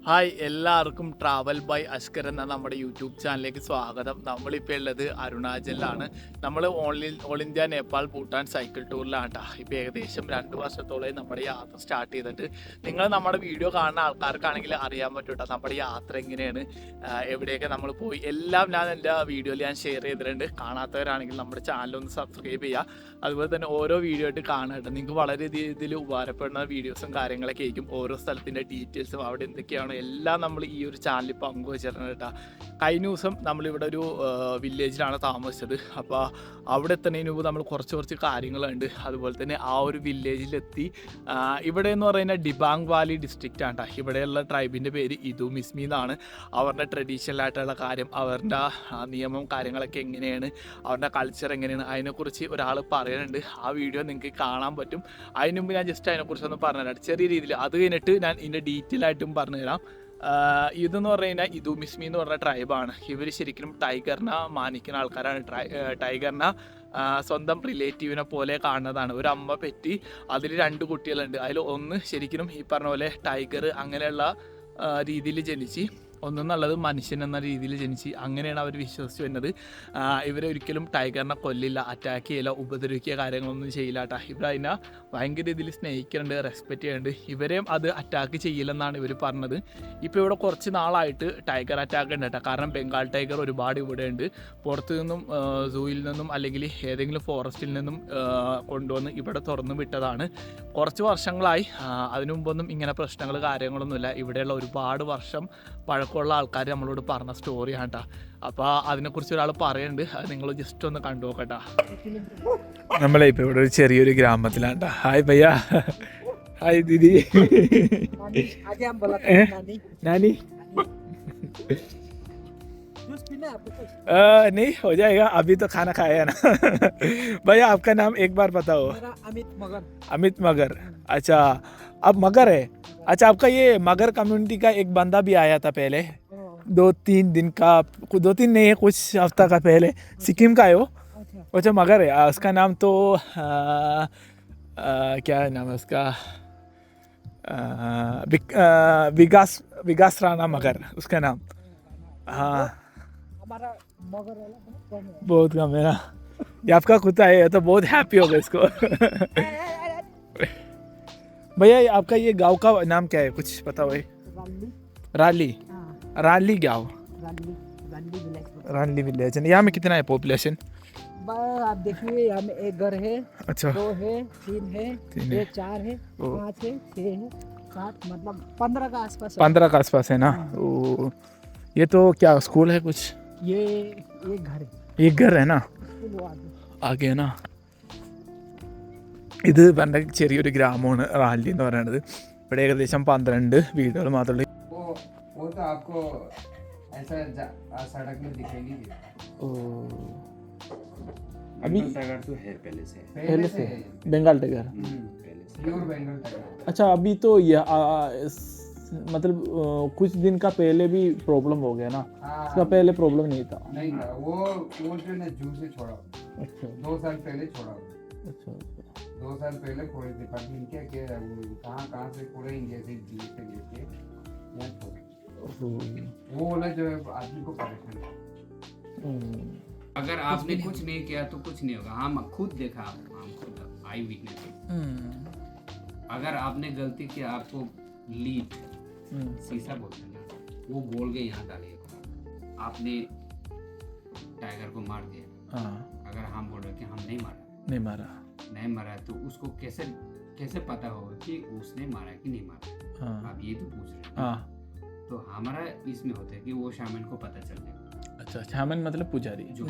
Hi എല്ലാവർക്കും travel by Ashkar എന്ന നമ്മുടെ യൂട്യൂബ് ചാനലിലേക്ക് സ്വാഗതം. നമ്മളിപ്പോൾ ഉള്ളത് അരുണാചലിലാണ്. നമ്മൾ all India Nepal Bhutan cycle ടൂറിലാണ് കേട്ടോ. ഇപ്പോൾ ഏകദേശം 2 വർഷത്തോളം നമ്മുടെ യാത്ര സ്റ്റാർട്ട് ചെയ്തിട്ട്. നിങ്ങൾ നമ്മുടെ വീഡിയോ കാണുന്ന ആൾക്കാർക്കാണെങ്കിൽ അറിയാൻ പറ്റും കേട്ടോ നമ്മുടെ യാത്ര എങ്ങനെയാണ്, എവിടെയൊക്കെ നമ്മൾ പോയി, എല്ലാം ഞാൻ എൻ്റെ വീഡിയോയിൽ ഞാൻ ഷെയർ ചെയ്തിട്ടുണ്ട്. കാണാത്തവരാണെങ്കിൽ നമ്മുടെ ചാനലൊന്ന് സബ്സ്ക്രൈബ് ചെയ്യുക. അതുപോലെ തന്നെ ഓരോ വീഡിയോ ആയിട്ട് കാണുക കേട്ടോ. നിങ്ങൾക്ക് വളരെ രീതിയിൽ ഉപകാരപ്പെടുന്ന വീഡിയോസും കാര്യങ്ങളൊക്കെ ആയിരിക്കും. ഓരോ സ്ഥലത്തിൻ്റെ ഡീറ്റെയിൽസും അവിടെ എന്തൊക്കെയാണ് എല്ലാം നമ്മൾ ഈ ഒരു ചാനലിൽ പങ്കുവച്ചിട്ടുണ്ട് കേട്ടോ. കഴിഞ്ഞ ദിവസം നമ്മളിവിടെ ഒരു വില്ലേജിലാണ് താമസിച്ചത്. അപ്പോൾ അവിടെ എത്തുന്നതിന് മുമ്പ് നമ്മൾ കുറച്ച് കാര്യങ്ങളുണ്ട്. അതുപോലെ തന്നെ ആ ഒരു വില്ലേജിലെത്തി. ഇവിടെ എന്ന് പറയുന്നത് ഡിബാങ് വാലി ഡിസ്ട്രിക്റ്റ് ആണ് കേട്ടോ. ഇവിടെയുള്ള ട്രൈബിൻ്റെ പേര് ഇതു മിസ്മി എന്നാണ്. അവരുടെ ട്രഡീഷണൽ ആയിട്ടുള്ള കാര്യം, അവരുടെ നിയമം കാര്യങ്ങളൊക്കെ എങ്ങനെയാണ്, അവരുടെ കൾച്ചർ എങ്ങനെയാണ്, അതിനെക്കുറിച്ച് ഒരാൾ പറയുന്നുണ്ട്. ആ വീഡിയോ നിങ്ങൾക്ക് കാണാൻ പറ്റും. അതിന് മുമ്പ് ഞാൻ ജസ്റ്റ് അതിനെക്കുറിച്ചൊന്ന് പറഞ്ഞുതരാം ചെറിയ രീതിയിൽ. അത് കഴിഞ്ഞിട്ട് ഞാൻ ഇതിൻ്റെ ഡീറ്റെയിൽ ആയിട്ടും പറഞ്ഞുതരാം. ഇതെന്ന് പറഞ്ഞു കഴിഞ്ഞാൽ ഇതു മിസ്മി എന്ന് പറഞ്ഞ ട്രൈബാണ്. ഇവർ ശരിക്കും ടൈഗറിനെ മാനിക്കുന്ന ആൾക്കാരാണ്. ടൈഗറിനെ സ്വന്തം റിലേറ്റീവിനെ പോലെ കാണുന്നതാണ്. ഒരു അമ്മ പെറ്റി, അതിൽ 2 കുട്ടികളുണ്ട്. അതിൽ ഒന്ന് ശരിക്കും ഈ പറഞ്ഞ പോലെ ടൈഗർ അങ്ങനെയുള്ള രീതിയിൽ ജനിച്ച്, ഒന്നെന്നുള്ളത് മനുഷ്യൻ എന്ന രീതിയിൽ ജനിച്ച്, അങ്ങനെയാണ് അവർ വിശ്വസിച്ച് വരുന്നത്. ഇവരൊരിക്കലും ടൈഗറിനെ കൊല്ലില്ല, അറ്റാക്ക് ചെയ്യില്ല, ഉപദ്രവിക്കുക കാര്യങ്ങളൊന്നും ചെയ്യില്ല കേട്ടോ. ഇവരതിനെ ഭയങ്കര രീതിയിൽ സ്നേഹിക്കുന്നുണ്ട്, റെസ്പെക്റ്റ് ചെയ്യുന്നുണ്ട്. ഇവരെയും അത് അറ്റാക്ക് ചെയ്യില്ലെന്നാണ് ഇവർ പറഞ്ഞത്. ഇപ്പോൾ ഇവിടെ കുറച്ച് നാളായിട്ട് ടൈഗർ അറ്റാക്ക് ഉണ്ട് കേട്ടോ. കാരണം ബംഗാൾ ടൈഗർ ഒരുപാട് ഇവിടെ ഉണ്ട്. പുറത്തു നിന്നും സൂയിൽ നിന്നും അല്ലെങ്കിൽ ഏതെങ്കിലും ഫോറസ്റ്റിൽ നിന്നും കൊണ്ടുവന്ന് ഇവിടെ തുറന്നു വിട്ടതാണ്. കുറച്ച് വർഷങ്ങളായി. അതിനു മുമ്പൊന്നും ഇങ്ങനെ പ്രശ്നങ്ങൾ കാര്യങ്ങളൊന്നുമില്ല. ഇവിടെയുള്ള ഒരുപാട് വർഷം പഴക്കമുള്ള ആൾക്കാർ നമ്മളോട് പറഞ്ഞ സ്റ്റോറിയാണ് കേട്ടോ. അപ്പോൾ അതിനെക്കുറിച്ച് ഒരാൾ പറയുന്നുണ്ട്. അത് നിങ്ങൾ ജസ്റ്റ് ഒന്ന് കണ്ടു നോക്കട്ടോ. നമ്മളെ ഇപ്പോൾ ഇവിടെ ഒരു ചെറിയൊരു ഗ്രാമത്തിലാണ് കേട്ടോ. ഹായ് ഭയ്യ. ഹായ് ദീദി. നാനി नहीं हो जाएगा, अभी तो खाना खाया है ना. भैया आपका नाम एक बार बताओ. अमित मगर. अच्छा, अब मगर है. अच्छा, आपका ये मगर कम्युनिटी का एक बंदा भी आया था पहले, 2-3 दिन का, 2-3 नहीं है, कुछ हफ्ता का पहले. सिक्किम का है वो. अच्छा मगर है. उसका नाम तो क्या नाम है उसका, विकास राणा मगर उसका नाम. हाँ, बहुत कम है ना. ये आपका कुत्ता है, तो बहुत हैप्पी होगा इसको. भैया आपका ये गांव का नाम क्या है, कुछ पता हो? राली. राली गांव. Rally village. यहाँ में कितना है पॉपुलेशन? आप देखिए, यहाँ में 1 घर है. अच्छा. 2 है, 3 है, 4 है, 5 है, 6 है, 7, मतलब 15 का आसपास. 15 का आसपास है ना. ये तो क्या स्कूल है कुछ? ये एक घर है. एक घर है ना. ആകെ ना. ഇത് എൻ്റെ ചെറിയൊരു ഗ്രാമമാണ് റാലി എന്ന് പറയുന്നത്. ഇവിടെ ഏകദേശം 12 വീടുകൾ മാത്രമേ. अभी टाइगर तो है पहले से बंगाल टाइगर. अच्छा, अभी तो यह मतलब कुछ दिन का पहले भी प्रॉब्लम हो गया ना. इसका पहले प्रॉब्लम नहीं था. नहीं था वो जो ना जू से छोड़ा. अच्छा, 2 साल पहले छोड़ा. अच्छा, 2 साल पहले कोई डिपार्टमेंट क्या किया, कहाँ से पूरे इंडिया से जीप पे लेके यहाँ छोड़ा. वो बोला जो आदमी को परेशान. अगर आपने कुछ नहीं किया तो कुछ नहीं होगा. हम खुद देखा, हम खुद आई विटनेस. अगर आपने गलती किया, आपको लीड शीशा बोलते हैं ना, वो बोल के यहाँ डालिए. आपने टाइगर को मार दिया. अगर हम बोल रहे कि हम नहीं मारा तो उसको कैसे पता होगा कि उसने मारा कि नहीं मारा. आप ये तो पूछ रहे हैं. तो हमारा इसमें होता है कि वो शामन को पता चल जाएगा. अच्छा, शामन मतलब पुजारी. जो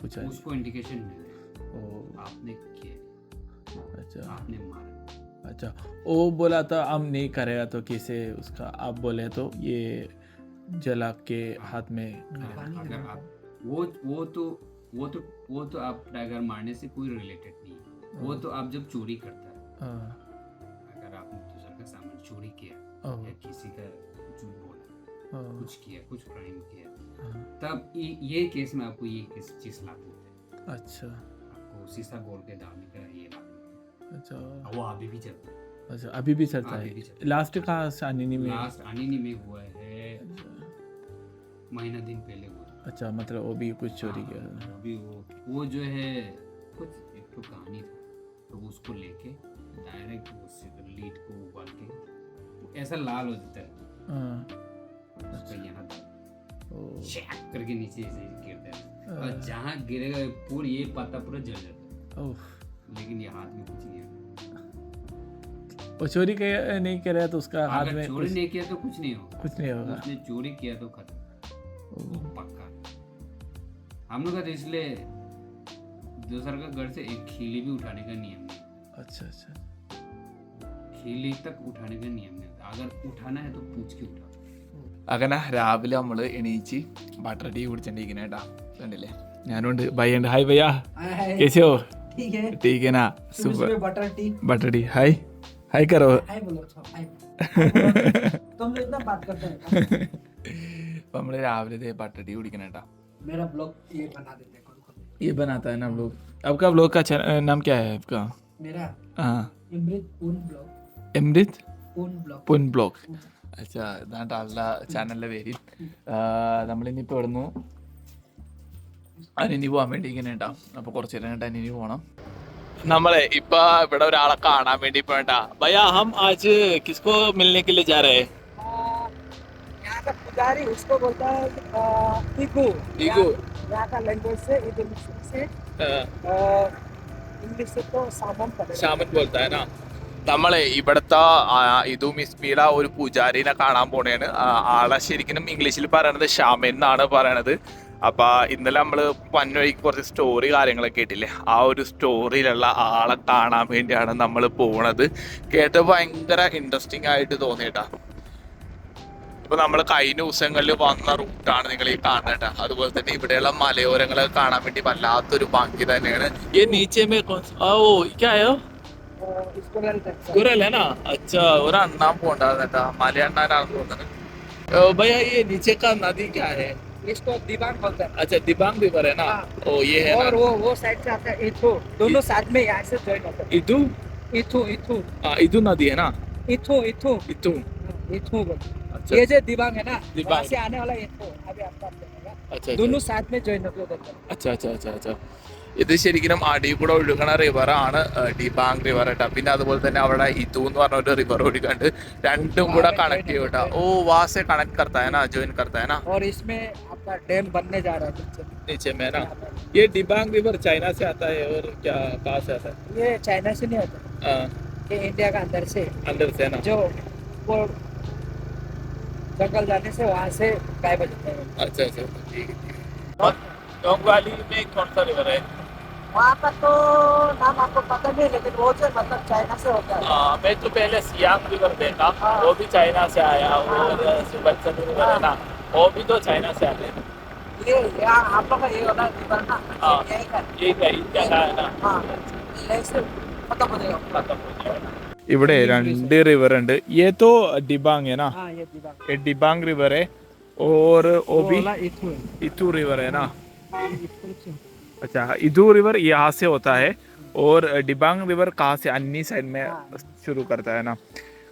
पुजारी उसको इंडिकेशन मिल जाएगा आपने किया. अच्छा, आपने मारा. अच्छा, वो बोला था हम नहीं करेगा तो कैसे उसका आप बोले तो ये जला के हाथ में. अगर आप वो तो आप टाइगर मारने से कोई रिलेटेड नहीं है. वो तो आप जब चोरी करता है, अगर आपने दूसरे का सामान चोरी किया या किसी का झूठ बोला, कुछ किया, कुछ क्राइम किया, तब ये केस में आपको ये चीज लागू होता है. अच्छा, आपको शीशा बोल के डालने का ये लागू. अच्छा, वो अभी भी चलता है. अच्छा अभी भी चलता अभी है। भी चलता लास्ट कहाँ से अनिनी में? लास्ट अनिनी में हुआ है, महीना दिन पहले हुआ। अच्छा मतलब वो भी कुछ चोरी किया था। अभी वो जो है कुछ एक तो कहानी था, तो उसको लेके डायरेक्ट उससे लीड को उबाल के ऐसा लाल हो जाता है, हाँ, उसका यहाँ ओ, शैक करके नीचे से गिरता है, और जहाँ गिरेगा पूरा ये पत्ता पूरा जल जाता है, ओह। लेकिन ये हाथ में कुछ नहीं है। वो चोरी नहीं कर रहा तो उसका हाथ अगर में चोरी कुछ नहीं किया तो कुछ नहीं होगा, कुछ नहीं होगा। उसने चोरी किया तो खत्म, वो पक्का। हम लोग का तो इसलिए दूसरा का घर से एक खीली भी उठाने का नियम नहीं, अच्छा अच्छा। खीली तक उठाने का नियम नहीं होता, अगर उठाना है तो पूछ के उठा। അങ്ങനെ രാവിലെ നമ്മൾ എണീച്ച് ബട്ടർ ടീ കുടിച്ചിട്ടിരിക്കണേ കേട്ടാ, കണ്ടില്ലേ? ഞാനുണ്ട് ഭയ്യ ഉണ്ട്. ഹായ് ഭയ്യ, कैसे हो? ठीक है। ठीक है ना, सुबह सुपर सुबह butter tea. Butter tea. Hi hi करो। हाय बोलो, हाय। तुम लोग इतना बात करते हैं। അപ്പൊ നമ്മള് രാവിലെ ബട്ടർ ടീ കുടിക്കണ കേട്ടാ. मेरा ब्लॉग ये बना देते हैं कौन। ये बनाता है ना व्लॉग। आपका व्लॉग का नाम क्या है आपका? मेरा हाँ, इमृत पून ब्लॉग। എംരിത് पून ब्लॉग। പുൻ ബ്ലോഗ്. അച്ഛാ ഇതാണ്ട് ആളുടെ ചാനലിലെ പേര്. നമ്മളിനിപ്പോൾ ഇവിടുന്ന് അനിനി പോകാൻ വേണ്ടി ഇങ്ങനെ ഉണ്ടാവും. അപ്പോൾ കുറച്ച് നേരം കഴിഞ്ഞിട്ട് അനിനി പോകണം. നമ്മളെ ഇപ്പൊ ഇവിടെ ഒരാളെ കാണാൻ വേണ്ടി പോയിട്ടാ. ഭയ്യ ഹം ആജ് കിസ്കോ മിൽനെ के लिए जा रहे हैं? यहाँ का पुजारी उसको बोलता है इगू। इगू। यहाँ का लैंग्वेज से इंग्लिश से तो सामन पड़ेगा। ഷാമൻ बोलता है ना. നമ്മളെ ഇവിടുത്തെ ഇതും ഇസ്മിയുടെ ഒരു പൂജാരിനെ കാണാൻ പോണേണ്. ആളെ ശരിക്കും ഇംഗ്ലീഷിൽ പറയണത് ഷാമൻ എന്നാണ് പറയണത്. അപ്പൊ ഇന്നലെ നമ്മള് വന്നവഴിക്ക് കുറച്ച് സ്റ്റോറി കാര്യങ്ങളൊക്കെ കേട്ടില്ലേ, ആ ഒരു സ്റ്റോറിയിലുള്ള ആളെ കാണാൻ വേണ്ടിയാണ് നമ്മൾ പോണത്. കേട്ട് ഭയങ്കര ഇൻട്രസ്റ്റിംഗ് ആയിട്ട് തോന്നിയിട്ടാ. ഇപ്പൊ നമ്മൾ കഴിഞ്ഞ ദിവസങ്ങളിൽ വന്ന റൂട്ടാണ് നിങ്ങൾ ഈ കാണുന്നത്. അതുപോലെ തന്നെ ഇവിടെയുള്ള മലയോരങ്ങൾ കാണാൻ വേണ്ടി വല്ലാത്തൊരു ഭംഗി തന്നെയാണ്. ഈ നീച്ചമേ ഗുരല്ലേനാ? അച്ഛാ ഒരു അണ്ണാൻ പോണ്ടാ, മല അണ്ണാനാണെന്ന് തോന്നുന്നത്. भैया ये नीचे का नदी क्या है? इसको दिबांग बोलते हैं। अच्छा दिबांग रिवर है ना? ओ ये है और ना? वो साइड से आता है इथु, दोनों साथ में यहाँ से ज्वाइन होते हैं। इदु? इथु इथु हाँ इदु नदी है ना? इथु इथु इतु। इथु बोलते हैं। अच्छा ये जो दिबांग है ना, दिबांग। वहाँ से आने वाला इथु अभी आपका बनेगा। अच्छा दोनों साथ में ज्वाइन होते हैं। अच्छा अच्छा अच्छा अच्छा. ഇത് ശരിക്കും അടിയിൽ കൂടെ ഒഴുകണ റിവറാണ് ഡിബാങ് റിവർ കേട്ടോ. പിന്നെ അതുപോലെ തന്നെ അവിടെ ഇതു എന്ന് പറഞ്ഞ ഒരു റിവർ ഒഴുകുന്നുണ്ട്. രണ്ടും കൂടെ കണക്ട് ചെയ്യും കേട്ടോ. ഓ वहाँ से कनेक्ट करता है ना, ज्वाइन करता है ना? और इसमें आपका डैम बनने जा रहा है नीचे में ना. ये डिबांग रिवर चाइना से आता है और क्या कहाँ से आता है? ये चाइना से नहीं आता, ये इंडिया का अंदर से अंदर से ना? जो वो जंगल जाने से वहाँ से गायब हो जाता है। अच्छा अच्छा ठीक है. डोंग वैली में कौन सा रिवर है? वहाँ का तो नाम आपको पता नहीं, लेकिन वो जो मतलब चाइना से होता है। मैं तो पहले सियांग रिवर देखा, वो भी चाइना से आया. और सुबनसन रिवर है ना, वो भी तो चाइना से आते हैं. ये यहाँ आप लोग का ये वाला रिवर ना, हाँ. यही का ये जगह है ना? हाँ, यही से खत्म हो जाएगा। ഇവിടെ രണ്ട് റിവർ ഉണ്ട്. ये तो डिबांग है ना? हाँ ये दिबांग। ये डिबांग रिवर है और वो भी वाला इथु है। इतू रिवर है ना? इथु से। अच्छा इदू रिवर यहाँ से होता है और डिबांग रिवर कहाँ से अन्नी साइड में शुरू करता है ना.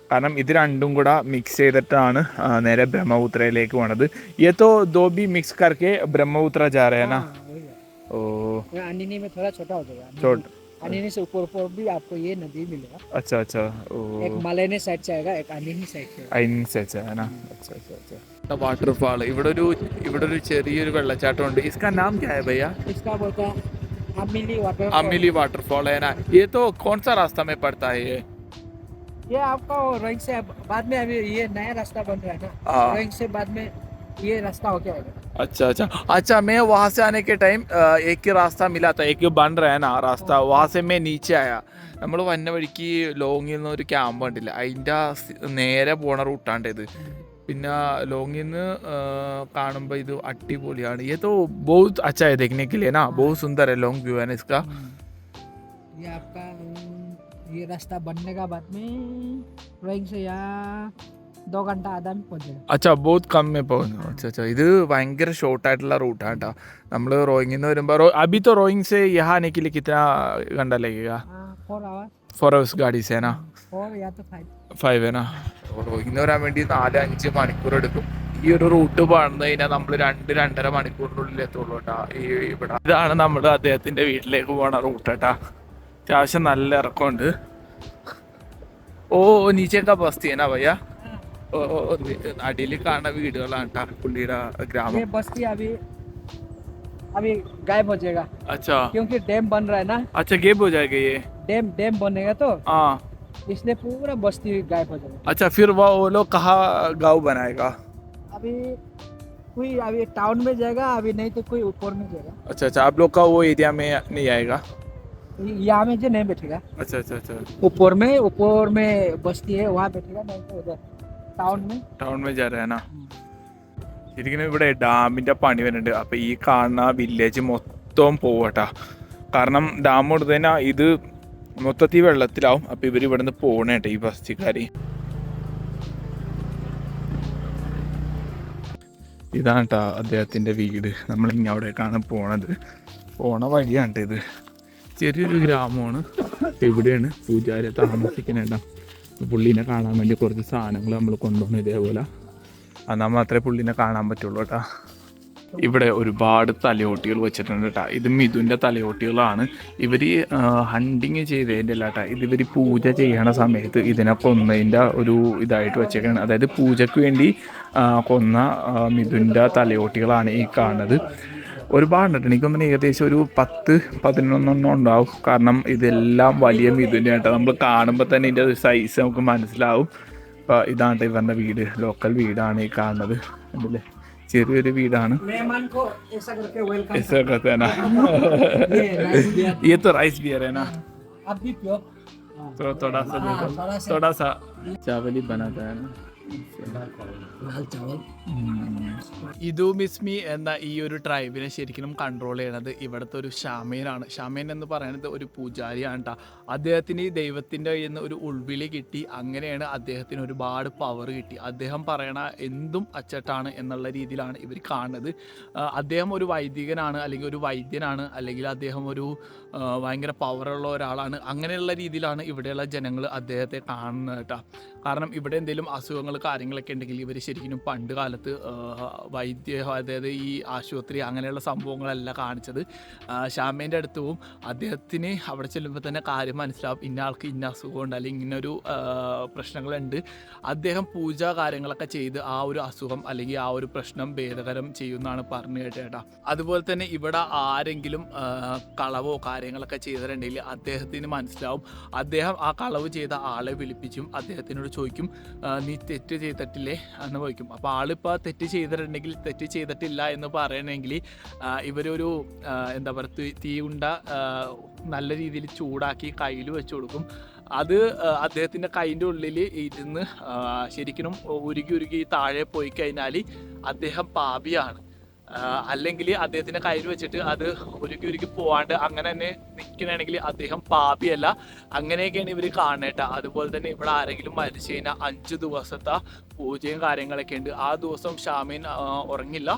കാരണം ഇത് രണ്ടും കൂടെ മിക്സ് ചെയ്തിട്ടാണ് നേരെ ബ്രഹ്മപുത്രയിലേക്ക് പോണത്. ये तो दो भी मिक्स करके ब्रह्मपुत्र जा रहे हैं ना? हाँ, वही है। ओ अनिनी में थोड़ा छोटा हो जाएगा। छोट अनिनी से ऊपर भी आपको ये नदी मिलेगा। अच्छा अच्छा. ओ एक मलेने साइड से आएगा, एक अनिनी साइड से। വാട്ടർഫാൾ ഇവിടെ ഒരു ചെറിയൊരു വെള്ളച്ചാട്ടം ഉണ്ട്. इसका नाम क्या है भैया? इसका बोलता है अमिली वाटर। अमिली वाटरफॉल है ना? ये तो कौन सा रास्ता में पड़ता है ये आपका रोइंग से बाद में अभी ये नया रास्ता बन रहा है ना, हाँ. रोइंग से बाद में ये रास्ता हो गया है। अच्छा अच्छा अच्छा. मैं वहाँ से आने के टाइम एक ही रास्ता मिला था, एक बन रहा है ना रास्ता, वहाँ से मैं नीचे आया. നമ്മൾ വന്ന വഴിക്ക് ലോങ്ങിൽ നിന്ന് ഒരു ക്യാമ്പ് കണ്ടില്ല, അതിൻ്റെ നേരെ പോണ റൂട്ടാണ്ട് ഇത്. പിന്നെ ലോങ്ങിൽ നിന്ന് കാണുമ്പോൾ ഇത് അടിപൊളിയാണ്. ये तो बहुत अच्छा है देखने के लिए ना, बहुत सुंदर है, लॉन्ग व्यू है ना इसका. ये आपका ये रास्ता बनने का बाद में रोइंग से यहाँ 2 घंटा आधा में पहुँच जाएगा. अच्छा बहुत कम में पहुँच. अच्छा अच्छा ഇത് ഭയങ്കര ഷോർട്ടായിട്ടുള്ള റൂട്ടാണ് കേട്ടോ. നമ്മൾ റോയിങ്ങിൽ നിന്ന് വരുമ്പോൾ अभी तो रोइंग से यहाँ आने के लिए कितना घंटा लगेगा? 4 आवर्स. 4 hours गाड़ी से है ना 4 या तो 5. 5 है ना ഇന്ന് വരാൻ വേണ്ടി 4-5 മണിക്കൂർ എടുക്കും ഈ ഒരു റൂട്ട് പാടുന്ന കഴിഞ്ഞാൽ നമ്മൾ 2-2.5 മണിക്കൂറിനുള്ളിൽ എത്തുള്ളൂ കേട്ടാ ഈ ഇവിടെ ഇതാണ് നമ്മൾ അദ്ദേഹത്തിന്റെ വീട്ടിലേക്ക് പോണ റൂട്ട് കേട്ടാ അത്യാവശ്യം നല്ല ഇറക്കമുണ്ട് ഓ നീച്ചേക്കാ ബസ്തി എന്നാ ഭയ്യ ഓ അടിയിൽ കാണുന്ന വീടുകളാണ് കേട്ടാ പുള്ളിയുടെ ഗ്രാമം ये बस्ती अभी गायब हो जाएगा अच्छा क्योंकि डैम बन रहा है ना. अच्छा गेब हो जाएगा ये डैम बनेगा तो हाँ इसलिए पूरा बस्ती गायब हो जाएगा. अच्छा फिर वो लोग कहाँ गाँव बनाएगा अभी कोई अभी टाउन में जाएगा अभी नहीं तो कोई ऊपर में जाएगा. अच्छा आप लोग का वो एरिया में नहीं आएगा यहाँ में जो नहीं बैठेगा अच्छा ऊपर में बस्ती है वहाँ बैठेगा नहीं तो उधर टाउन में जा रहे हैं ना ശരിക്കും ഇവിടെ ഡാമിന്റെ പണി വരുന്നുണ്ട് അപ്പൊ ഈ കാണുന്ന വില്ലേജ് മൊത്തം പോവട്ടാ കാരണം ഡാം കൊടുത്തു കഴിഞ്ഞാൽ ഇത് മൊത്തത്തിൽ വെള്ളത്തിലാവും അപ്പൊ ഇവർ ഇവിടെ നിന്ന് പോണേട്ടെ ഈ ബസ്തിക്കാരി ഇതാണ് കേട്ടോ അദ്ദേഹത്തിന്റെ വീട് നമ്മൾ ഇങ്ങനെ അവിടേക്കാണ് പോണ വഴിയാണ് ഇത് ചെറിയൊരു ഗ്രാമമാണ് ഇവിടെയാണ് പൂജാരി താമസിക്കുന്നുണ്ടാ പുള്ളീനെ കാണാൻ വേണ്ടി കുറച്ച് സാധനങ്ങൾ നമ്മൾ കൊണ്ടുപോകണം ഇതേപോലെ എന്നാൽ മാത്രമേ പുള്ളീനെ കാണാൻ പറ്റുള്ളൂ കേട്ടോ ഇവിടെ ഒരുപാട് തലയോട്ടികൾ വെച്ചിട്ടുണ്ട് കേട്ടോ ഇത് മിഥുൻ്റെ തലയോട്ടികളാണ് ഇവർ ഹണ്ടിങ് ചെയ്തതിൻ്റെ അല്ല കേട്ടോ ഇതിവർ പൂജ ചെയ്യണ സമയത്ത് ഇതിനെ കൊന്നതിൻ്റെ ഒരു ഇതായിട്ട് വെച്ചേക്കാണ് അതായത് പൂജയ്ക്ക് വേണ്ടി കൊന്ന മിഥുൻ്റെ തലയോട്ടികളാണ് ഈ കാണുന്നത് ഒരുപാടുണ്ട് എനിക്കൊന്നും ഏകദേശം ഒരു 10-11 ഉണ്ടാവും കാരണം ഇതെല്ലാം വലിയ മിഥുൻ്റെ കേട്ടോ നമ്മൾ കാണുമ്പോൾ തന്നെ ഇതിൻ്റെ സൈസ് നമുക്ക് മനസ്സിലാവും അപ്പോൾ ഇതാണ് ഇവരുടെ വീട് ലോക്കൽ വീടാണ് ഈ കാണുന്നത് ഉണ്ടല്ലേ ചെറിയൊരു വീടാണ് मेहमान को ऐसा करके वेलकम ऐसा करते हैं ना ये तो राइस बियर है ना आप भी पियो. तो थोड़ा सा हाँ, देखो थोड़ा सा चावल ही बनाता है ना दाल चावल. ഇതു മിസ്മി എന്ന ഈ ഒരു ട്രൈബിനെ ശരിക്കും കൺട്രോൾ ചെയ്യണത് ഇവിടുത്തെ ഒരു ഷാമേനാണ് ഷാമേൻ എന്ന് പറയുന്നത് ഒരു പൂജാരിയാണ് കേട്ടോ അദ്ദേഹത്തിന് ഈ ദൈവത്തിൻ്റെ കയ്യിൽ നിന്ന് ഒരു ഉൾവിളി കിട്ടി അങ്ങനെയാണ് അദ്ദേഹത്തിന് ഒരുപാട് പവർ കിട്ടി അദ്ദേഹം പറയണ എന്തും അച്ചട്ടാണ് എന്നുള്ള രീതിയിലാണ് ഇവർ കാണുന്നത് അദ്ദേഹം ഒരു വൈദികനാണ് അല്ലെങ്കിൽ ഒരു വൈദ്യനാണ് അല്ലെങ്കിൽ അദ്ദേഹം ഒരു ഭയങ്കര പവറുള്ള ഒരാളാണ് അങ്ങനെയുള്ള രീതിയിലാണ് ഇവിടെയുള്ള ജനങ്ങൾ അദ്ദേഹത്തെ കാണുന്നത് കേട്ടോ കാരണം ഇവിടെ എന്തെങ്കിലും അസുഖങ്ങൾ കാര്യങ്ങളൊക്കെ ഉണ്ടെങ്കിൽ ഇവർ ശരിക്കും പണ്ട് കാലത്ത് അതായത് ഈ ആശുപത്രി അങ്ങനെയുള്ള സംഭവങ്ങളല്ല കാണിച്ചത് ഷാമേൻ്റെ അടുത്ത് പോവും അദ്ദേഹത്തിന് അവിടെ ചെല്ലുമ്പോൾ തന്നെ കാര്യം മനസ്സിലാവും ഇന്ന ആൾക്ക് ഇന്ന അസുഖമുണ്ട് അല്ലെങ്കിൽ ഇങ്ങനൊരു പ്രശ്നങ്ങളുണ്ട് അദ്ദേഹം പൂജ കാര്യങ്ങളൊക്കെ ചെയ്ത് ആ ഒരു അസുഖം അല്ലെങ്കിൽ ആ ഒരു പ്രശ്നം ഭേദകരം ചെയ്യുമെന്നാണ് പറഞ്ഞു കേട്ടേട്ടാ അതുപോലെ തന്നെ ഇവിടെ ആരെങ്കിലും കളവോ കാര്യങ്ങളൊക്കെ ചെയ്തിട്ടുണ്ടെങ്കിൽ അദ്ദേഹത്തിന് മനസ്സിലാവും അദ്ദേഹം ആ കളവ് ചെയ്ത ആളെ വിളിപ്പിച്ചും അദ്ദേഹത്തിനോട് ചോദിക്കും നീ തെറ്റ് ചെയ്തിട്ടില്ലേ എന്ന് ചോദിക്കും അപ്പോൾ ആളിപ്പോൾ തെറ്റ് ചെയ്തിട്ടുണ്ടെങ്കിൽ തെറ്റ് ചെയ്തിട്ടില്ല എന്ന് പറയണമെങ്കിൽ ഇവരൊരു എന്താ പറയുക തീ ഉണ്ട നല്ല രീതിയിൽ ചൂടാക്കി കയ്യിൽ വെച്ച് കൊടുക്കും അത് അദ്ദേഹത്തിൻ്റെ കൈൻ്റെ ഉള്ളിൽ ഇരുന്ന് ശരിക്കും ഉരുകി താഴെ പോയി കഴിഞ്ഞാൽ അദ്ദേഹം പാപിയാണ് അല്ലെങ്കിൽ അദ്ദേഹത്തിൻ്റെ കയ്യിൽ വെച്ചിട്ട് അത് ഉരുകി പോവാണ്ട് അങ്ങനെ തന്നെ നിൽക്കണമെങ്കിൽ അദ്ദേഹം പാപിയല്ല അങ്ങനെയൊക്കെയാണ് ഇവർ കാണേട്ട അതുപോലെ തന്നെ ഇവിടെ ആരെങ്കിലും മരിച്ചു കഴിഞ്ഞാൽ 5 ദിവസത്തെ പൂജയും കാര്യങ്ങളൊക്കെ ഉണ്ട് ആ ദിവസം ഷാമീൻ ഉറങ്ങില്ല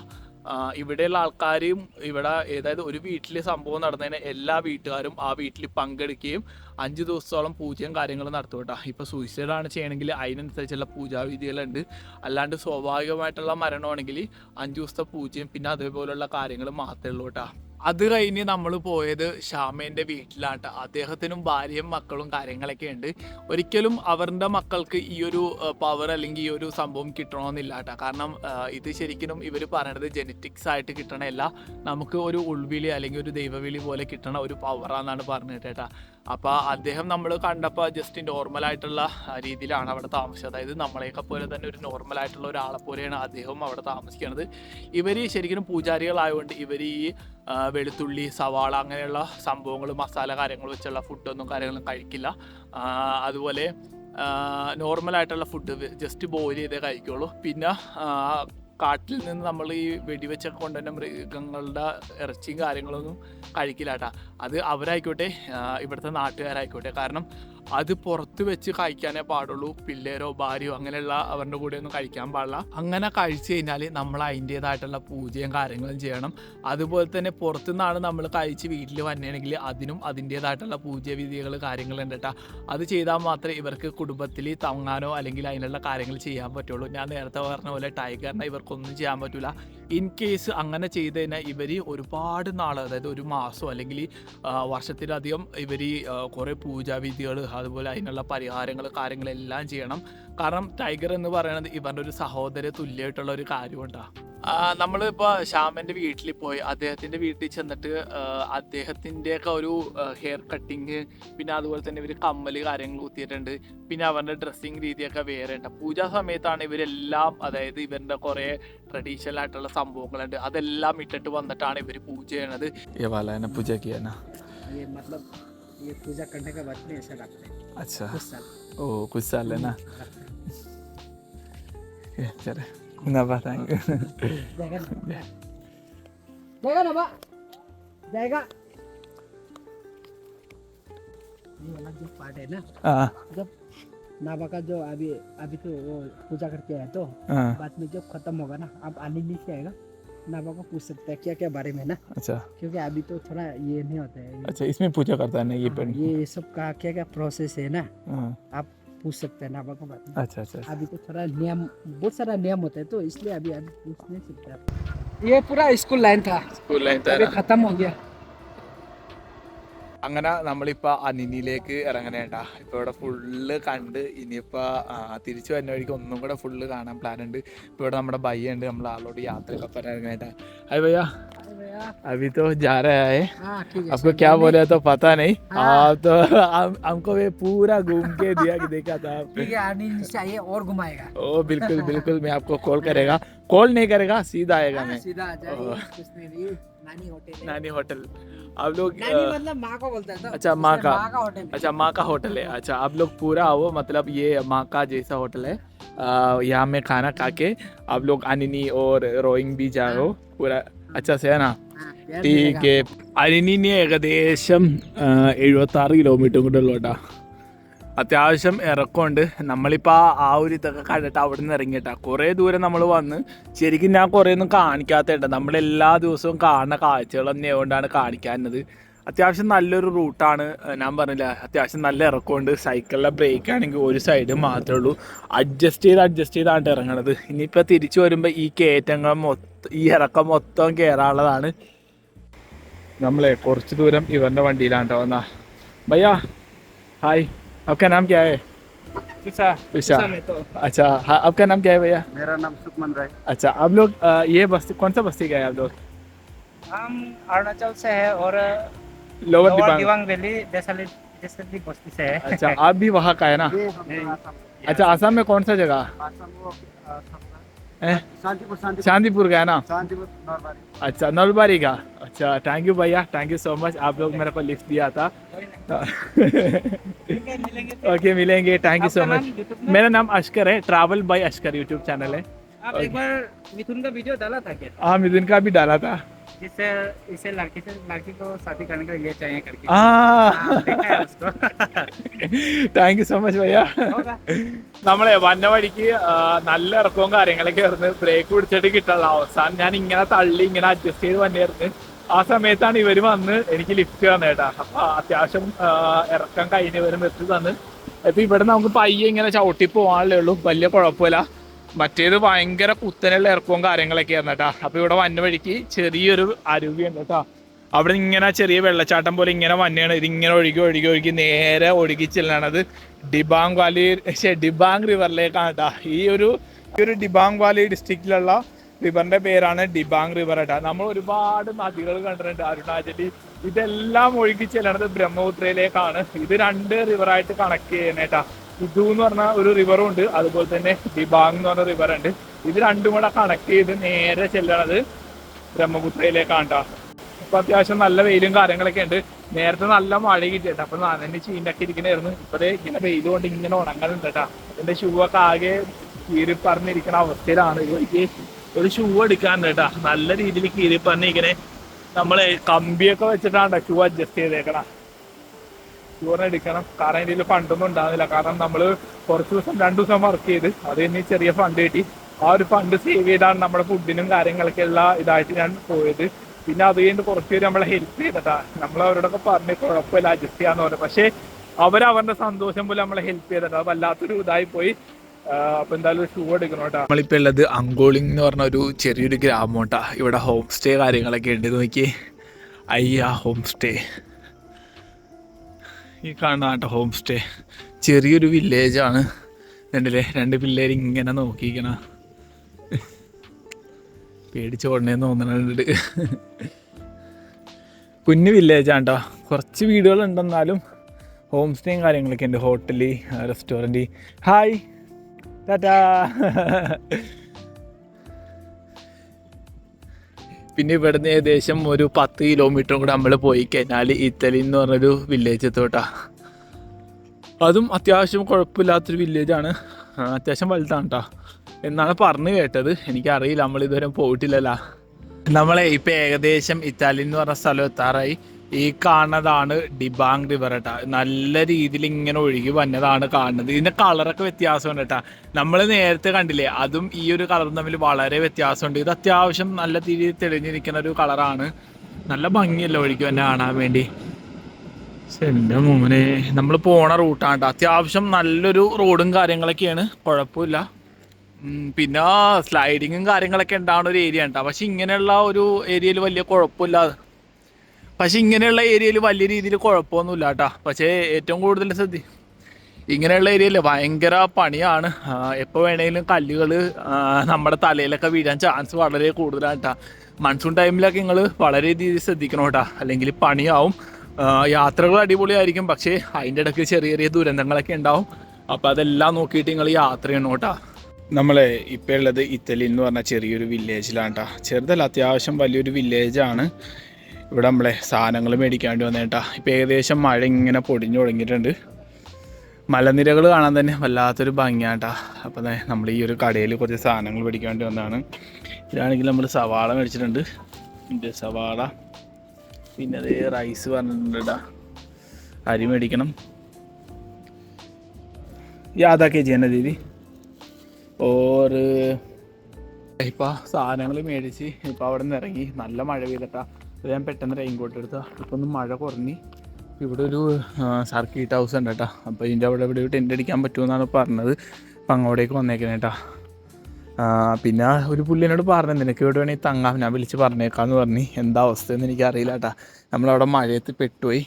ഇവിടെയുള്ള ആൾക്കാരും ഇവിടെ അതായത് ഒരു വീട്ടിൽ സംഭവം നടന്നതിന് എല്ലാ വീട്ടുകാരും ആ വീട്ടിൽ പങ്കെടുക്കുകയും 5 ദിവസത്തോളം പൂജയും കാര്യങ്ങളും നടത്തും കേട്ടോ ഇപ്പോൾ സൂയിസൈഡാണ് ചെയ്യണമെങ്കിൽ അതിനനുസരിച്ചുള്ള പൂജാവിധികളുണ്ട് അല്ലാണ്ട് സ്വാഭാവികമായിട്ടുള്ള മരണമാണെങ്കിൽ 5 ദിവസത്തെ പൂജയും പിന്നെ അതേപോലെയുള്ള കാര്യങ്ങൾ മാത്രമേ ഉള്ളൂ കേട്ടോ അത് കഴിഞ്ഞ് നമ്മൾ പോയത് ഷാമേൻ്റെ വീട്ടിലാട്ടോ അദ്ദേഹത്തിനും ഭാര്യയും മക്കളും കാര്യങ്ങളൊക്കെ ഉണ്ട് ഒരിക്കലും അവരുടെ മക്കൾക്ക് ഈ ഒരു പവർ അല്ലെങ്കിൽ ഈ ഒരു സംഭവം കിട്ടണമെന്നില്ല കേട്ടോ കാരണം ഇത് ശരിക്കും ഇവർ പറയണത് ജെനറ്റിക്സ് ആയിട്ട് കിട്ടണമല്ല നമുക്ക് ഒരു ഉൾവിളി അല്ലെങ്കിൽ ഒരു ദൈവവിളി പോലെ കിട്ടണ ഒരു പവറാണെന്നാണ് പറഞ്ഞിട്ട് കേട്ടോ അപ്പോൾ അദ്ദേഹം നമ്മൾ കണ്ടപ്പോൾ ജസ്റ്റ് നോർമലായിട്ടുള്ള രീതിയിലാണ് അവിടെ താമസിച്ചത് അതായത് നമ്മളെയൊക്കെ പോലെ തന്നെ ഒരു നോർമലായിട്ടുള്ള ഒരാളെ പോലെയാണ് അദ്ദേഹം അവിടെ താമസിക്കുന്നത് ഇവർ ശരിക്കും പൂജാരികളായതുകൊണ്ട് ഇവർ ഈ വെളുത്തുള്ളി സവാള അങ്ങനെയുള്ള സംഭവങ്ങൾ മസാല കാര്യങ്ങൾ വെച്ചുള്ള ഫുഡൊന്നും കാര്യങ്ങളും കഴിക്കില്ല അതുപോലെ നോർമലായിട്ടുള്ള ഫുഡ് ജസ്റ്റ് ബോയിൽ ചെയ്തേ കഴിക്കുള്ളൂ പിന്നെ കാട്ടിൽ നിന്ന് നമ്മൾ ഈ വെടിവെച്ചൊക്കെ കൊണ്ടുതന്നെ മൃഗങ്ങളുടെ ഇറച്ചിയും കാര്യങ്ങളൊന്നും കഴിക്കില്ല കേട്ടോ അത് അവരായിക്കോട്ടെ ഇവിടുത്തെ നാട്ടുകാരായിക്കോട്ടെ കാരണം അത് പുറത്ത് വെച്ച് കഴിക്കാനേ പാടുള്ളൂ. പിള്ളേരോ ഭാര്യയോ അങ്ങനെയുള്ള അവരുടെ കൂടെ ഒന്നും കഴിക്കാൻ പാടില്ല. അങ്ങനെ കഴിച്ചു കഴിഞ്ഞാൽ നമ്മൾ അതിൻ്റേതായിട്ടുള്ള പൂജയും കാര്യങ്ങളും ചെയ്യണം. അതുപോലെ തന്നെ പുറത്തുനിന്നാണ് നമ്മൾ കഴിച്ച് വീട്ടിൽ വന്നേണെങ്കിൽ അതിനും അതിൻ്റേതായിട്ടുള്ള പൂജവിധികൾ കാര്യങ്ങളുണ്ട് കേട്ടോ. അത് ചെയ്താൽ മാത്രമേ ഇവർക്ക് കുടുംബത്തിൽ തങ്ങാനോ അല്ലെങ്കിൽ അതിനുള്ള കാര്യങ്ങൾ ചെയ്യാൻ പറ്റുള്ളൂ. ഞാൻ നേരത്തെ പറഞ്ഞ പോലെ ടൈഗറിനെ ഇവർക്കൊന്നും ചെയ്യാൻ പറ്റില്ല. ഇൻ കേസ് അങ്ങനെ ചെയ്ത് കഴിഞ്ഞാൽ ഇവർ ഒരുപാട് നാൾ, അതായത് ഒരു മാസം അല്ലെങ്കിൽ വർഷത്തിലധികം ഇവർ കുറേ പൂജാവിധികൾ അതുപോലെ അതിനുള്ള പരിഹാരങ്ങൾ കാര്യങ്ങളെല്ലാം ചെയ്യണം. കാരണം ടൈഗർ എന്ന് പറയുന്നത് ഇവരുടെ ഒരു സഹോദര തുല്യമായിട്ടുള്ള ഒരു കാര്യമുണ്ടാണ്. നമ്മളിപ്പോൾ ശ്യാമൻ്റെ വീട്ടിൽ പോയി അദ്ദേഹത്തിൻ്റെ വീട്ടിൽ ചെന്നിട്ട് അദ്ദേഹത്തിൻ്റെയൊക്കെ ഒരു ഹെയർ കട്ടിങ്, പിന്നെ അതുപോലെ തന്നെ ഇവർ കമ്മൽ കാര്യങ്ങൾ കുത്തിയിട്ടുണ്ട്. പിന്നെ അവരുടെ ഡ്രസ്സിങ് രീതിയൊക്കെ വേറെ ഉണ്ട്. പൂജാ സമയത്താണ് ഇവരെല്ലാം, അതായത് ഇവരുടെ കുറേ ട്രഡീഷണൽ ആയിട്ടുള്ള സംഭവങ്ങളുണ്ട്, അതെല്ലാം ഇട്ടിട്ട് വന്നിട്ടാണ് ഇവർ പൂജ ചെയ്യണത്. പൂജ ചെയ്യാനാ ये मतलब ये पूजा करने के बाद में ऐसा रखते हैं। अच्छा, कुछ साल ओ कुछ साल है ना, चले ना बताएंगे। जाएगा ना, जाएगा ना बा, जाएगा। ये वाला जो पार्ट है ना, जब नाभा का जो अभी तो वो पूजा करके आए तो बाद में जब खत्म होगा ना, अब आने नहीं से आएगा, नाभा को पूछ सकता है क्या क्या बारे में ना। अच्छा, क्योंकि अभी तो थोड़ा ये नहीं होता है। अच्छा, इसमें पूजा करता है ना ये सब का क्या क्या प्रोसेस है ना, आप पूछ सकते हैं नाभा को बात में। अच्छा अच्छा, अभी तो थोड़ा नियम, बहुत सारा नियम होता है तो इसलिए अभी पूछ नहीं सकते आप। ये पूरा स्कूल लाइन था, अभी खत्म हो गया। അങ്ങനെ നമ്മളിപ്പോൾ അനിനിലേക്ക് ഇറങ്ങണേട്ടാ. ഇപ്പോൾ ഇവിടെ ഫുള്ള് കണ്ട് ഇനിയിപ്പോൾ തിരിച്ചു വരുന്ന വഴിക്ക് ഒന്നും കൂടെ ഫുള്ള് കാണാൻ പ്ലാൻ ഉണ്ട്. ഇപ്പോൾ ഇവിടെ നമ്മുടെ ഭയ്യ ഉണ്ട്, നമ്മൾ ആളോട് യാത്രയൊക്കെ പറയാൻ ഇറങ്ങണേട്ടാ. ഹായ് ഭയ്യ, अभी तो जा रहा है, आपको क्या बोले तो पता नहीं। तो हमको ये पूरा घूम के दिया कि देखा था चाहिए और घुमाएगा। ओ बिल्कुल बिल्कुल, मैं आपको कॉल करेगा, कॉल नहीं करेगा, सीधा आएगा। मैं सीधा आ जाएगा, कुछ नहीं, नानी होटल आप लोग मतलब माँ को बोलता है। अच्छा, माँ का होटल, अच्छा माँ का होटल है। अच्छा, आप लोग पूरा आओ, मतलब ये माँ का जैसा होटल है। यहाँ में खाना खा के आप लोग अनिनी और रोइंग भी जाओ पूरा अच्छा से है ना। ठीक है, അനിനി ഏകദേശം 76 കിലോമീറ്റർ കൂടെ ഉള്ളൂട്ടാ. അത്യാവശ്യം ഇറക്കമുണ്ട്. നമ്മളിപ്പോൾ ആ ഒരു ഇതൊക്കെ കണ്ടിട്ട് അവിടെ നിന്ന് ഇറങ്ങിയിട്ടാ. കുറേ ദൂരം നമ്മൾ വന്ന് ശരിക്കും ഞാൻ കുറേ ഒന്നും കാണിക്കാത്തതായിട്ട്, നമ്മളെല്ലാ ദിവസവും കാണുന്ന കാഴ്ചകൾ തന്നെ കൊണ്ടാണ് കാണിക്കാറുള്ളത്. അത്യാവശ്യം നല്ലൊരു റൂട്ടാണ്. ഞാൻ പറഞ്ഞില്ല, അത്യാവശ്യം നല്ല ഇറക്കമുണ്ട്. സൈക്കിളിലെ ബ്രേക്ക് ആണെങ്കിൽ ഒരു സൈഡ് മാത്രമേ ഉള്ളൂ. അഡ്ജസ്റ്റ് ചെയ്താണ് ഇറങ്ങണത്. ഇനിയിപ്പോൾ തിരിച്ചു വരുമ്പോൾ ഈ കയറ്റങ്ങൾ മൊത്തം, ഈ ഇറക്കം മൊത്തം കയറാനുള്ളതാണ്. നമ്മളെ കുറച്ച് ദൂരം ഇവരുടെ വണ്ടിയിലാണ് കേട്ടോ വന്നാ. भैया हाय, आपका नाम क्या है? पिसा। अच्छा, आपका नाम क्या है भैया? मेरा नाम सुखमन राय। अच्छा, आप लोग ये बस्ती, कौन सा बस्ती गए आप लोग? हम अरुणाचल से है और लोअर दिवांग वैली जैसलमेर बस्ती से है। अच्छा, आप भी वहाँ का है ना? अच्छा, आसाम में कौन सा जगह? शांतिपुर का है ना? अच्छा, नलबारी का। अच्छा, थैंक यू भैया, थैंक यू सो मच, आप लोग मेरे को लिफ्ट दिया था। ओके, मिलेंगे, थैंक यू सो मच। मेरा नाम अश्कर है, ट्रैवल बाय अश्कर यूट्यूब चैनल है। आप एक बार मिथुन का वीडियो डाला था क्या? हाँ, मिथुन का भी डाला था, जिससे इसे लड़की को शादी करने के लिए चाहिए करके। देखा है उसको। താങ്ക് യു സോ മച്ച് ഭയ്യ. നമ്മളെ വന്ന വഴിക്ക് നല്ല ഇറക്കവും കാര്യങ്ങളൊക്കെ ആയിരുന്നു. ബ്രേക്ക് പിടിച്ചിട്ട് കിട്ടാനുള്ള അവസാനം ഞാൻ ഇങ്ങനെ തള്ളി ഇങ്ങനെ അഡ്ജസ്റ്റ് ചെയ്ത് വന്നിരുന്നു. ആ സമയത്താണ് ഇവര് വന്ന് എനിക്ക് ലിഫ്റ്റ് തന്നേട്ടാ. അപ്പൊ അത്യാവശ്യം ഇറക്കം കഴിഞ്ഞ് ഇവരും എത്തി തന്ന്. ഇപ്പൊ ഇവിടെ നമുക്ക് പയ്യെ ഇങ്ങനെ ചവിട്ടി പോകാനല്ലേ ഉള്ളൂ, വലിയ കുഴപ്പമില്ല. മറ്റേത് ഭയങ്കര കുത്തനുള്ള ഇറക്കവും കാര്യങ്ങളൊക്കെ ആയിരുന്നു കേട്ടാ. അപ്പൊ ഇവിടെ വന്ന വഴിക്ക് ചെറിയൊരു അരുവിയുണ്ട് കേട്ടോ. അവിടെ ഇങ്ങനെ ചെറിയ വെള്ളച്ചാട്ടം പോലെ ഇങ്ങനെ വന്നെയാണ്. ഇതിങ്ങനെ ഒഴുകി നേരെ ഒഴുകി ചെല്ലണത് ഡിബാങ് റിവറിലേക്കാണ് കേട്ടോ. ഈ ഒരു ഡിബാങ് വാലി ഡിസ്ട്രിക്റ്റിലുള്ള റിവറിന്റെ പേരാണ് ഡിബാങ് റിവർ കേട്ടോ. നമ്മൾ ഒരുപാട് നദികൾ കണ്ടിട്ടുണ്ട് അരുണാചലി. ഇതെല്ലാം ഒഴുകി ചെല്ലണത് ബ്രഹ്മപുത്രയിലേക്കാണ്. ഇത് 2 റിവറായിട്ട് കണക്ട് ചെയ്യണേട്ടാ. ഇതു എന്ന് പറഞ്ഞ ഒരു റിവറും ഉണ്ട്, അതുപോലെ തന്നെ ഡിബാങ് എന്ന് പറഞ്ഞ റിവർ ഉണ്ട്. ഇത് രണ്ടും കൂടെ കണക്ട് ചെയ്ത് നേരെ ചെല്ലണത് ബ്രഹ്മപുത്രയിലേക്കാണ് കേട്ടോ. ഇപ്പൊ അത്യാവശ്യം നല്ല വെയിലും കാര്യങ്ങളൊക്കെ ഉണ്ട്. നേരത്തെ നല്ല മഴ കിട്ടിയിട്ട് അപ്പൊ നനഞ്ഞ് ചീനൊക്കെ ഇരിക്കണായിരുന്നു. ഇപ്പതേ ഇങ്ങനെ വെയിൽ കൊണ്ട് ഇങ്ങനെ ഉണങ്ങലുണ്ട് കേട്ടാ. എന്റെ ഷൂ ഒക്കെ ആകെ കീറിപ്പറഞ്ഞിരിക്കണ അവസ്ഥയിലാണ്. എനിക്ക് ഒരു ഷൂ എടുക്കാനുണ്ട് കേട്ടാ. നല്ല രീതിയിൽ കീറിപ്പറഞ്ഞിരിക്കണേ. നമ്മള് കമ്പിയൊക്കെ വെച്ചിട്ടാണ് ഷൂ അഡ്ജസ്റ്റ് ചെയ്തേക്കണ. ടൂറിന് എടുക്കണം. കാരണം ഇതിൽ ഫണ്ടൊന്നും ഉണ്ടാകുന്നില്ല. കാരണം നമ്മൾ കുറച്ച് ദിവസം 2 ദിവസം വർക്ക് ചെയ്ത് അത് കഴിഞ്ഞ് ചെറിയ ഫണ്ട് കിട്ടി. ആ ഒരു ഫണ്ട് സേവ് ചെയ്താണ് നമ്മുടെ ഫുഡിനും കാര്യങ്ങളൊക്കെ ഉള്ള ഇതായിട്ട് ഞാൻ പോയത്. പിന്നെ അത് കഴിഞ്ഞിട്ട് കുറച്ച് പേര് നമ്മളെ ഹെൽപ്പ് ചെയ്തിട്ടാ. നമ്മൾ അവരോടൊക്കെ പറഞ്ഞ് കുഴപ്പമില്ല അഡ്ജസ്റ്റ് ചെയ്യാന്ന് പറഞ്ഞു. പക്ഷേ അവരവരുടെ സന്തോഷം പോലെ നമ്മളെ ഹെൽപ്പ് ചെയ്തിട്ട് അത് വല്ലാത്തൊരു ഇതായി പോയി. അപ്പൊ എന്തായാലും ഷൂ എടുക്കണം കേട്ടോ. നമ്മളിപ്പോൾ ഉള്ളത് അങ്കോളിംഗ് എന്ന് പറഞ്ഞ ഒരു ചെറിയൊരു ഗ്രാമം കേട്ടാ. ഇവിടെ ഹോം സ്റ്റേ കാര്യങ്ങളൊക്കെ ഉണ്ട്. നോക്കി അയ്യാ ഹോം സ്റ്റേ ഈ കാണുന്ന കേട്ടോ ഹോം സ്റ്റേ. ചെറിയൊരു വില്ലേജാണ്. കണ്ടില്ലേ 2 പിള്ളേർ ഇങ്ങനെ നോക്കിയിരിക്കണ. പേടിച്ചോടണേന്ന് തോന്നണുണ്ട്. കുഞ്ഞു വില്ലേജാണ് കേട്ടോ. കുറച്ച് വീടുകളുണ്ടെന്നാലും ഹോം സ്റ്റേയും കാര്യങ്ങളൊക്കെ ഉണ്ട്. Hotel, restaurant. ഹായ് ടാറ്റാ. പിന്നെ ഇവിടുന്ന് ഏകദേശം ഒരു 10 കിലോമീറ്ററും കൂടെ നമ്മൾ പോയി കഴിഞ്ഞാൽ ഇറ്റലി എന്ന് പറഞ്ഞൊരു വില്ലേജ് എത്തോട്ടാ. അതും അത്യാവശ്യം കുഴപ്പമില്ലാത്തൊരു വില്ലേജാണ്. അത്യാവശ്യം വലുതാണ് കേട്ടോ എന്നാണ് പറഞ്ഞു കേട്ടത്. എനിക്കറിയില്ല, നമ്മളിതുവരെ പോയിട്ടില്ലല്ലോ. നമ്മളെ ഇപ്പം ഏകദേശം ഇറ്റാലി എന്ന് പറഞ്ഞ സ്ഥലം എത്താറായി. ഈ കാണുന്നതാണ് ഡിബാങ് റിവർ കേട്ടാ. നല്ല രീതിയിൽ ഇങ്ങനെ ഒഴുകി വന്നതാണ് കാണുന്നത്. ഇതിൻ്റെ കളറൊക്കെ വ്യത്യാസമുണ്ട് കേട്ടാ. നമ്മൾ നേരത്തെ കണ്ടില്ലേ, അതും ഈ ഒരു കളറും തമ്മിൽ വളരെ വ്യത്യാസമുണ്ട്. ഇത് അത്യാവശ്യം നല്ല രീതിയിൽ തെളിഞ്ഞിരിക്കുന്ന ഒരു കളറാണ്. നല്ല ഭംഗിയല്ല ഒഴുകി തന്നെ കാണാൻ വേണ്ടി. എൻ്റെ മോനെ നമ്മൾ പോണ റൂട്ടാണ് കേട്ടോ. അത്യാവശ്യം നല്ലൊരു റോഡും കാര്യങ്ങളൊക്കെയാണ്, കുഴപ്പമില്ല. പിന്നെ സ്ലൈഡിങ്ങും കാര്യങ്ങളൊക്കെ ഉണ്ടാവുന്ന ഒരു ഏരിയ കേട്ടോ. പക്ഷെ ഇങ്ങനെയുള്ള ഒരു ഏരിയയിൽ വലിയ കുഴപ്പമില്ല. ഇങ്ങനെയുള്ള ഏരിയയിൽ വലിയ രീതിയിൽ കുഴപ്പമൊന്നുമില്ല കേട്ടോ. പക്ഷേ ഏറ്റവും കൂടുതൽ ഇങ്ങനെയുള്ള ഏരിയയിൽ ഭയങ്കര പണിയാണ്. എപ്പോൾ വേണമെങ്കിലും കല്ലുകൾ നമ്മുടെ തലയിലൊക്കെ വീഴാൻ ചാൻസ് വളരെ കൂടുതലാണ് കേട്ടോ. മൺസൂൺ ടൈമിലൊക്കെ നിങ്ങൾ വളരെ രീതിയിൽ ശ്രദ്ധിക്കണം കേട്ടോ, അല്ലെങ്കിൽ പണിയാവും. യാത്രകൾ അടിപൊളിയായിരിക്കും, പക്ഷേ അതിൻ്റെ ഇടയ്ക്ക് ചെറിയ ചെറിയ ദുരന്തങ്ങളൊക്കെ ഉണ്ടാവും. അപ്പോൾ അതെല്ലാം നോക്കിയിട്ട് നിങ്ങൾ യാത്ര ചെയ്യണം കേട്ടോ. നമ്മളെ ഇപ്പോൾ ഉള്ളത് ഇറ്റലി എന്ന് പറഞ്ഞാൽ ചെറിയൊരു വില്ലേജിലാണ് കേട്ടോ. ചെറുതല്ല, അത്യാവശ്യം വലിയൊരു വില്ലേജാണ്. ഇവിടെ നമ്മളെ സാധനങ്ങൾ മേടിക്കാൻ വേണ്ടി വന്നേട്ടാ. ഇപ്പോൾ ഏകദേശം മഴ ഇങ്ങനെ പൊടിഞ്ഞു തുടങ്ങിയിട്ടുണ്ട്. മലനിരകൾ കാണാൻ തന്നെ വല്ലാത്തൊരു ഭംഗിയാണ് കേട്ടോ. അപ്പോൾ നമ്മൾ ഈ ഒരു കടയിൽ കുറച്ച് സാധനങ്ങൾ മേടിക്കാൻ വേണ്ടി വന്നതാണ്. ഇതാണെങ്കിൽ നമ്മൾ സവാള മേടിച്ചിട്ടുണ്ട്. ഇത് സവാള, പിന്നെ അത് റൈസ് പറഞ്ഞിട്ടുണ്ട് കേട്ടോ. അരി മേടിക്കണം. യാദാ കെ ജി തന്നെ ദീദി. ഓറ് ഇപ്പോൾ സാധനങ്ങൾ മേടിച്ച് ഇപ്പോൾ അവിടെ നിന്ന് ഇറങ്ങി. നല്ല മഴ പെയ്തിട്ടാ. അത് ഞാൻ പെട്ടെന്ന് റെയിൻ കോട്ട് എടുത്താൽ ഇപ്പോൾ ഒന്ന് മഴ കുറഞ്ഞ്. ഇവിടെ ഒരു സർക്കിട്ട് ഹൗസ് ഉണ്ട് കേട്ടോ. അപ്പോൾ ഇതിൻ്റെ അവിടെ ഇവിടെ ടെൻ്റ് അടിക്കാൻ പറ്റുമെന്നാണ് പറഞ്ഞത്. അപ്പം അങ്ങോട്ടേക്ക് വന്നേക്കണേ കേട്ടോ. പിന്നെ ഒരു പുള്ളിനോട് പറഞ്ഞു, നിനക്ക് ഇവിടെ വേണമെങ്കിൽ തങ്ങാം, ഞാൻ വിളിച്ച് പറഞ്ഞേക്കാമെന്ന് പറഞ്ഞ്. എന്താ അവസ്ഥയെന്ന് എനിക്കറിയില്ല കേട്ടോ. നമ്മളവിടെ മഴയത്ത് പെട്ടുപോയി.